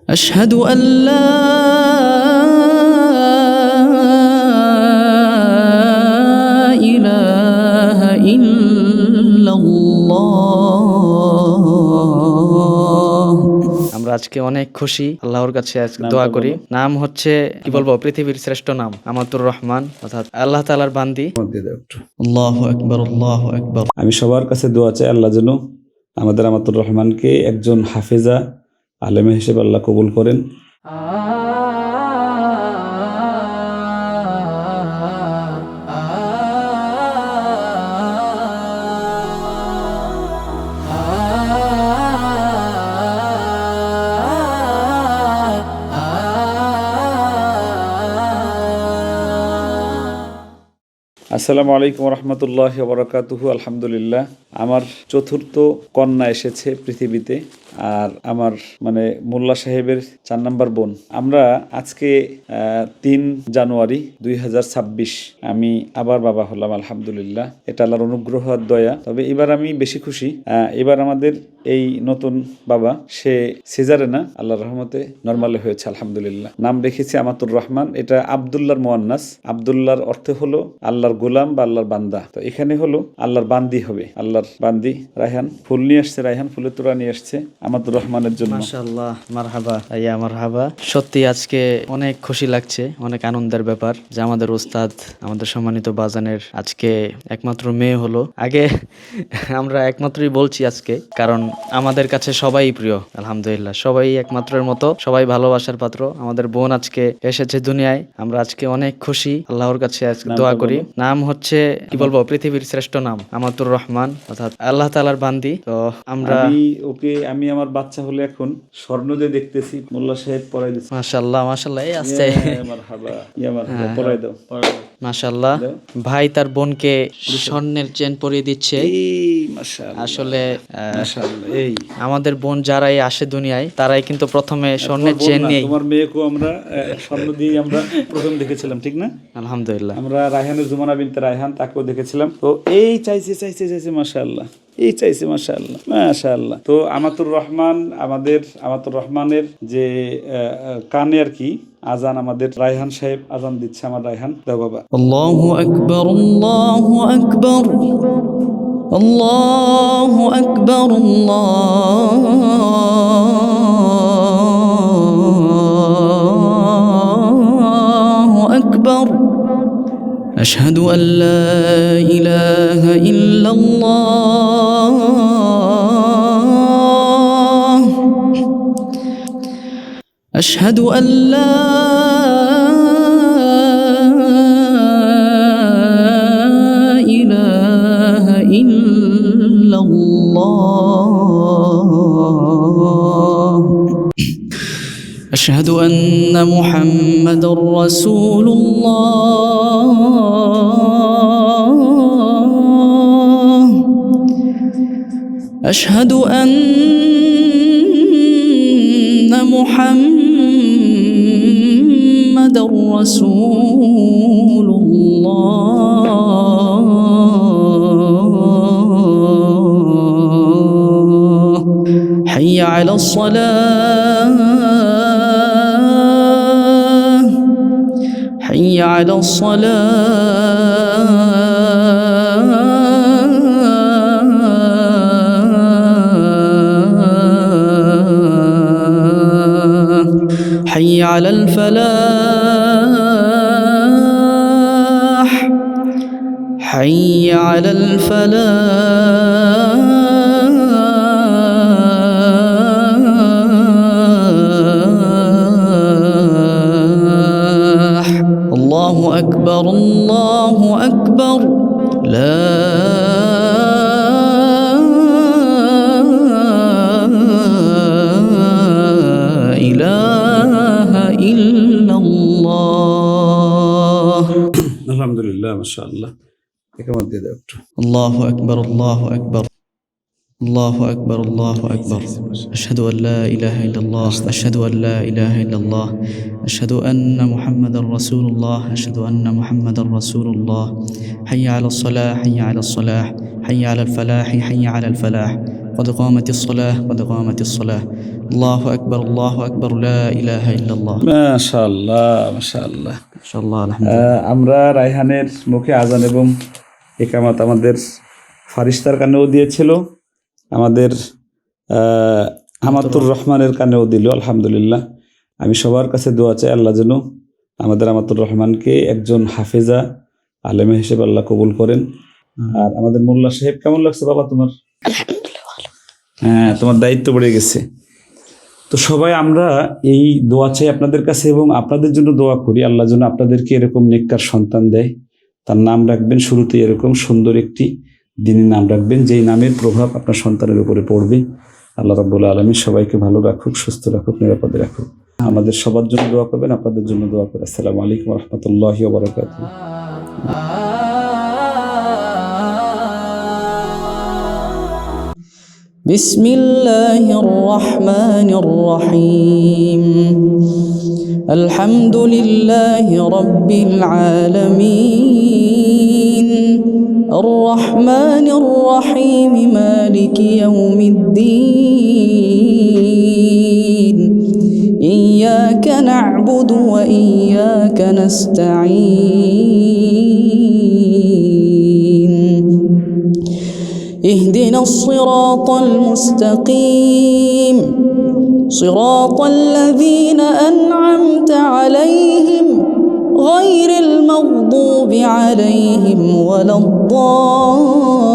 أشهد أن لا إله إلا الله। আমরা আজকে অনেক খুশি, আল্লাহর কাছে আজকে দোয়া করি। নাম হচ্ছে কি বলবো, পৃথিবীর শ্রেষ্ঠ নাম আমাতুর রহমান, অর্থাৎ আল্লাহ তাআলার বান্দি। আল্লাহু আকবার, আল্লাহু আকবার। আমি সবার কাছে দোয়া চাই আল্লাহ যেন আমাদের আমাতুর রহমানকে একজন হাফেজা আলেমা হিসেবে আল্লাহ কবুল করেন। আসসালামু আলাইকুম রহমতুল্লাহি ওয়া বারাকাতুহু। আলহামদুলিল্লাহ, আমার চতুর্থ কন্যা এসেছে পৃথিবীতে, আর আমার মোল্লা সাহেবের 4 নম্বর বোন। আমরা আজকে 3 জানুয়ারি 2026 আমি আবার বাবা হলাম, আলহামদুলিল্লাহ। এটা আল্লাহর অনুগ্রহ আর দয়া। তবে এবার আমি বেশি খুশি, এবার আমাদের এই নতুন বাবা সে সিজারে না, আল্লাহর রহমতে নরমালে হয়েছে, আলহামদুলিল্লাহ। নাম রেখেছি আমাতুর রহমান। এটা আব্দুল্লাহর মুয়ান্নাস। আব্দুল্লাহর অর্থ হলো আল্লাহর গোলাম বা আল্লাহর বান্দা। তো এখানে হলো আল্লাহর বান্দি হবে, আল্লাহর বান্দি। রায়হান ফুল নিয়ে আসছে, রায়হান ফুলের তোড়া নিয়ে আসছে আমাতুর রহমানের জন্য। মাশাআল্লাহ, মারহাবা ইয়া মারহাবা। সত্যি আজকে অনেক খুশি লাগছে, অনেক আনন্দের ব্যাপার যে আমাদের উস্তাদ, আমাদের সম্মানিত বাজানের আজকে একমাত্র মেয়ে হলো। আগে আমরা একমাত্রই বলছি আজকে, কারণ আমাদের কাছে সবাই প্রিয়, আলহামদুলিল্লাহ। সবাই একমাত্রের মতো, সবাই ভালোবাসার পাত্র। আমাদের বোন আজকে এসেছে দুনিয়ায়, আমরা আজকে অনেক খুশি, আল্লাহর কাছে আজকে দোয়া করি। নাম হচ্ছে কি বলবো, পৃথিবীর শ্রেষ্ঠ নাম আমাতুর রহমান, অর্থাৎ আল্লাহ তাআলার বান্দি। তো আমি আমার বাচ্চা হলে এখন স্বর্ণ যে দেখতেছি, মোল্লা সাহেব পরাই দিচ্ছে। মাশাআল্লাহ, মাশাআল্লাহ। এই আসছে, মারহাবা, ইয়া মারহাবা, পরাই দাও। মাশাআল্লাহ। ভাই তার বোনকে স্বর্ণের চেন পরিয়ে দিচ্ছে। আসলে এই আমাদের বোন যারাই আসে দুনিয়ায়, তারাই কিন্তু প্রথমে স্বর্ণের চেন নিয়ে। তোমার মেয়েকেও আমরা স্বর্ণ দিয়ে আমরা প্রথম দেখেছিলাম, ঠিক না? আলহামদুলিল্লাহ। আমরা রায়হানের জুমানা বিনতে রায়হান, তাকেও দেখেছিলাম। তো এই চাইছে মাশাআল্লাহ, এই চাইছে মাশাআল্লাহ, মাশাআল্লাহ। তো আমাতুর রহমানের যে কানে আর কি আজান, আমাদের রায়হান সাহেব আজান দিচ্ছে। আমার রায়হান দাও বাবা। আল্লাহু আকবার, আল্লাহু আকবার, আল্লাহু আকবার, আল্লাহু আকবার। أشهد أن لا إله إلا الله، أشهد أن لا إله إلا الله، أشهد أن محمد رسول الله، أشهد أن محمد رسول الله، حي على الصلاة، حي على الصلاة، حي على الفلاح، حي على الفلاح، الله أكبر، الله أكبر، لا إله إلا الله। আলহামদুলিল্লাহ, মাশাআল্লাহ। একেবারে দিয়ে দাও একটু। الله أكبر، الله أكبر، الله أكبر، الله أكبر. أشهد أن لا إله إلا الله، أشهد أن لا إله إلا الله، أشهد أن محمد رسول الله، أشهد أن محمد رسول الله. حي على الصلاة، حي على الصلاة، حي على الفلاح، حي على الفلاح. قد قامت الصلاة، قد قامت الصلاة. আল্লাহু আকবার, আল্লাহু আকবার, লা ইলাহা ইল্লাল্লাহ। মাশাআল্লাহ, মাশাআল্লাহ। মাশাআল্লাহ, আলহামদুলিল্লাহ। আমরা রায়হানের মুখে আজান এবং একামত আমাদের ফারিস্তার কানেও দিয়েছিল, আমাদের আমাতুর রহমানের কানেও দিল। আলহামদুলিল্লাহ। আমি সবার কাছে দোয়া চাই আল্লাহ যেন আমাদের আমাতুর রহমানকে একজন হাফেজা আলেমা হিসেবে আল্লাহ কবুল করেন। আর আমাদের মোল্লা সাহেব, কেমন লাগছে বাবা তোমার? হ্যাঁ, তোমার দায়িত্ব বেড়ে গেছে। তো সবাই আমরা এই দোয়া চাই আপনাদের কাছে এবং আপনাদের জন্য দোয়া করি আল্লাহ যেন আপনাদেরকে এরকম নেককার সন্তান দেয়। তার নাম রাখবেন শুরুতে এরকম সুন্দর একটি দিনের নাম রাখবেন, যেই নামের প্রভাব আপনার সন্তানের উপরে পড়বে। আল্লাহ রাব্বুল আলামিন সবাইকে ভালো রাখুক, সুস্থ রাখুক, নিরাপদে রাখুক। আমাদের সবার জন্য দোয়া করবেন, আপনাদের জন্য দোয়া করি। আসসালামু আলাইকুম ওয়া রাহমাতুল্লাহি ওয়া বারাকাতুহু। بسم الله الرحمن الرحيم. الحمد لله رب العالمين الرحمن الرحيم مالك يوم الدين إياك نعبد وإياك نستعين اهدنا الصراط المستقيم صراط الذين أنعمت عليهم غير المغضوب عليهم ولا الضالين.